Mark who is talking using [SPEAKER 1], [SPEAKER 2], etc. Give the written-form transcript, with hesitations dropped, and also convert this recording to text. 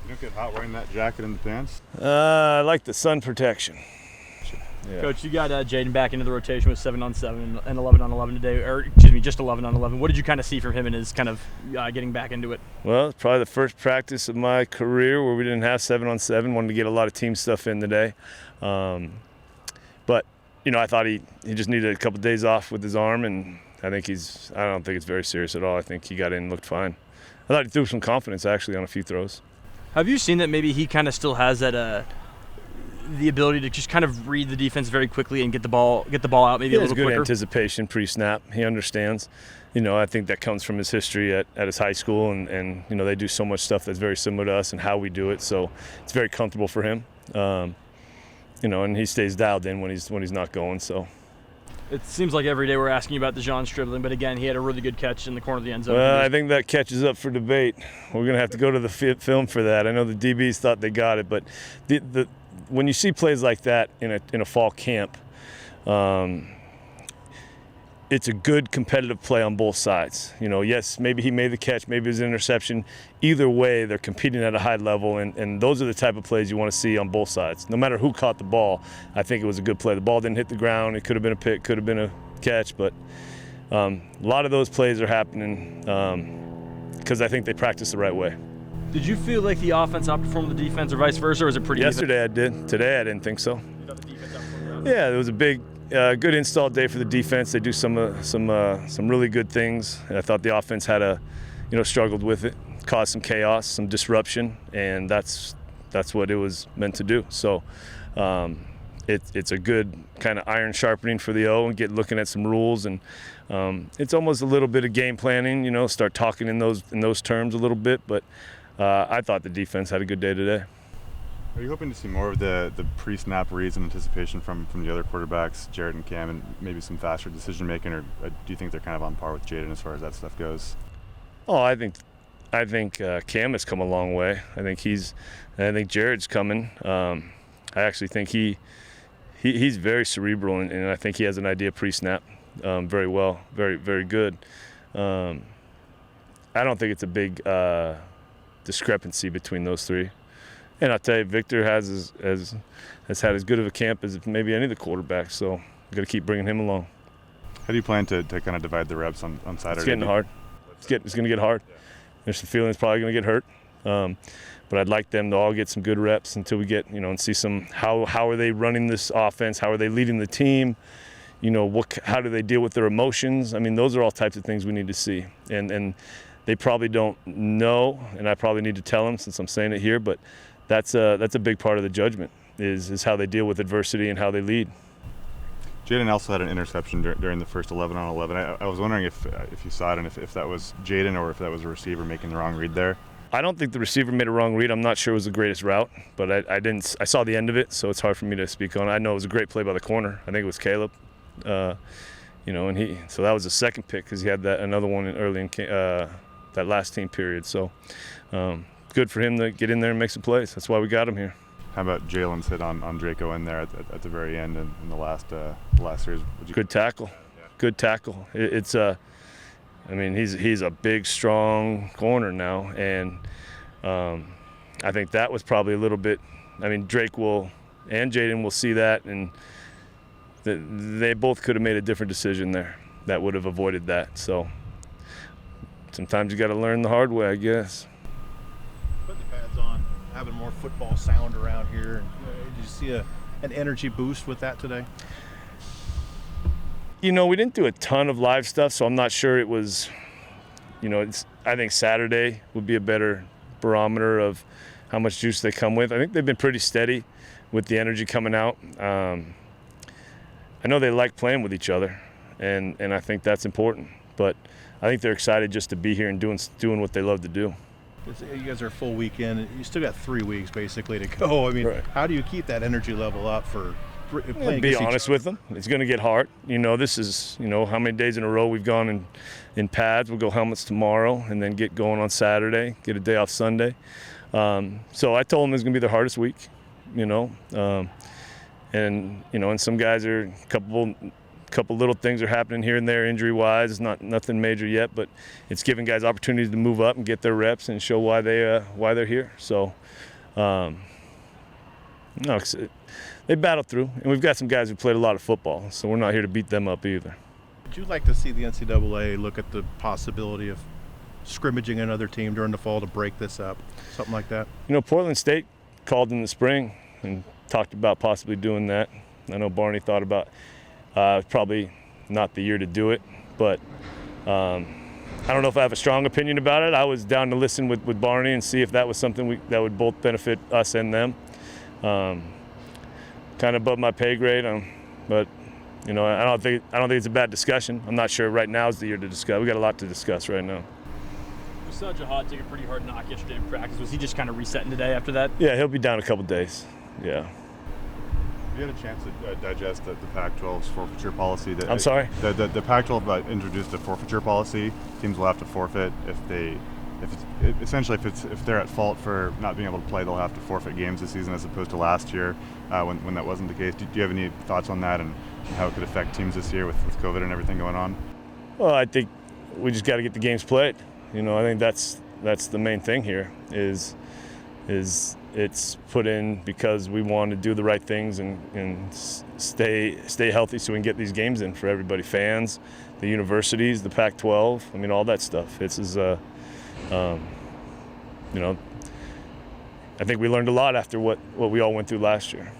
[SPEAKER 1] You don't get hot wearing that jacket and the pants?
[SPEAKER 2] I like the sun protection.
[SPEAKER 3] Yeah. Coach, you got Jaden back into the rotation with 7-on-7 and 11-on-11 today, or excuse me, just 11-on-11. What did you kind of see from him and his kind of getting back into it?
[SPEAKER 2] Well, it's probably the first practice of my career where we didn't have 7-on-7. Wanted to get a lot of team stuff in today. But, you know, I thought he just needed a couple days off with his arm, and I don't think it's very serious at all. I think he got in and looked fine. I thought he threw some confidence, actually, on a few throws.
[SPEAKER 3] Have you seen that maybe he kind of still has that the ability to just kind of read the defense very quickly and get the ball out maybe a little quicker?
[SPEAKER 2] He has good anticipation pre-snap. He understands. You know, I think that comes from his history at his high school, and you know, they do so much stuff that's very similar to us and how we do it, so it's very comfortable for him. You know, and he stays dialed in when he's not going. So
[SPEAKER 3] it seems like every day we're asking you about DeJon Stribling, but again, he had a really good catch in the corner of the end zone.
[SPEAKER 2] Well, I think that catch is up for debate. We're going to have to go to the film for that. I know the DBs thought they got it, but when you see plays like that in a fall camp, it's a good competitive play on both sides. You know, yes, maybe he made the catch, maybe it was an interception. Either way, they're competing at a high level, and those are the type of plays you want to see on both sides. No matter who caught the ball, I think it was a good play. The ball didn't hit the ground. It could have been a pick, could have been a catch, but a lot of those plays are happening because I think they practice the right way.
[SPEAKER 3] Did you feel like the offense outperformed the defense or vice versa, or was it pretty
[SPEAKER 2] Yesterday I did. Today I didn't think so.
[SPEAKER 3] You thought the defense outperformed?
[SPEAKER 2] Yeah, it was a big, good install day for the defense. They do some really good things, and I thought the offense had struggled with it, caused some chaos, some disruption, and that's what it was meant to do. So it's a good kind of iron sharpening for the O and looking at some rules, and it's almost a little bit of game planning. You know, start talking in those terms a little bit, but. I thought the defense had a good day today.
[SPEAKER 1] Are you hoping to see more of the pre-snap reads and anticipation from the other quarterbacks, Jared and Cam, and maybe some faster decision-making, or do you think they're kind of on par with Jaden as far as that stuff goes?
[SPEAKER 2] Oh, I think Cam has come a long way. I think Jared's coming. I actually think he's very cerebral, and I think he has an idea pre-snap very well, very, very good. I don't think it's a big discrepancy between those three, and I'll tell you, Victor has had as good of a camp as maybe any of the quarterbacks, so we've got to keep bringing him along.
[SPEAKER 1] How do you plan to kind of divide the reps on Saturday?
[SPEAKER 2] It's getting hard. It's going to get hard. There's some feelings probably going to get hurt, but I'd like them to all get some good reps until we get, you know, and see some how are they running this offense, how are they leading the team, you know, how do they deal with their emotions. I mean, those are all types of things we need to see, and they probably don't know, and I probably need to tell them since I'm saying it here, but that's a big part of the judgment is how they deal with adversity and how they lead.
[SPEAKER 1] Jaden also had an interception during the first 11-on-11. I was wondering if you saw it and if that was Jaden or if that was a receiver making the wrong read there.
[SPEAKER 2] I don't think the receiver made a wrong read. I'm not sure it was the greatest route, but I saw the end of it, so it's hard for me to speak on. I know it was a great play by the corner. I think it was Caleb. You know, and so that was the second pick because he had another one early in that last team period. So good for him to get in there and make some plays. That's why we got him here.
[SPEAKER 1] How about Jalen's hit on Draco in there at the very end in the last series?
[SPEAKER 2] Good tackle. Yeah. Good tackle. I mean, he's a big, strong corner now, and I think that was probably a little bit. I mean, Drake and Jaden will see that, and they both could have made a different decision there that would have avoided that. So sometimes you got to learn the hard way, I guess.
[SPEAKER 4] Putting the pads on, having more football sound around here. Did you see an energy boost with that today?
[SPEAKER 2] You know, we didn't do a ton of live stuff, so I'm not sure it was, you know, I think Saturday would be a better barometer of how much juice they come with. I think they've been pretty steady with the energy coming out. I know they like playing with each other, and I think that's important. But I think they're excited just to be here and doing what they love to do.
[SPEAKER 4] You guys are a full weekend. You still got 3 weeks basically to go. I mean, right. How do you keep that energy level up for playing?
[SPEAKER 2] Be honest with them. It's going to get hard. You know, this is, you know, how many days in a row we've gone in pads. We'll go helmets tomorrow and then get going on Saturday, get a day off Sunday. So I told them it's going to be their hardest week, you know. And, you know, and some guys are a couple couple little things are happening here and there injury-wise. Nothing major yet, but it's giving guys opportunities to move up and get their reps and show why they're here. So, they battle through, and we've got some guys who played a lot of football, so we're not here to beat them up either.
[SPEAKER 4] Would you like to see the NCAA look at the possibility of scrimmaging another team during the fall to break this up, something like that?
[SPEAKER 2] Portland State called in the spring and talked about possibly doing that. I know Barney thought about probably not the year to do it, but I don't know if I have a strong opinion about it. I was down to listen with Barney and see if that was something that would both benefit us and them. Kind of above my pay grade, but I don't think it's a bad discussion. I'm not sure right now is the year to discuss. We got a lot to discuss right now.
[SPEAKER 3] We saw Jihad take a pretty hard knock yesterday in practice. Was he just kind of resetting today after that?
[SPEAKER 2] Yeah, he'll be down a couple days. Yeah.
[SPEAKER 1] Have you had a chance to digest the Pac-12's forfeiture policy?
[SPEAKER 2] I'm sorry?
[SPEAKER 1] The Pac-12 introduced a forfeiture policy. Teams will have to forfeit if they're at fault for not being able to play, they'll have to forfeit games this season as opposed to last year when that wasn't the case. Do you have any thoughts on that and how it could affect teams this year with COVID and everything going on?
[SPEAKER 2] Well, I think we just got to get the games played. I think that's the main thing here is it's put in because we want to do the right things and stay healthy so we can get these games in for everybody, fans, the universities, the Pac-12, all that stuff. I think we learned a lot after what we all went through last year.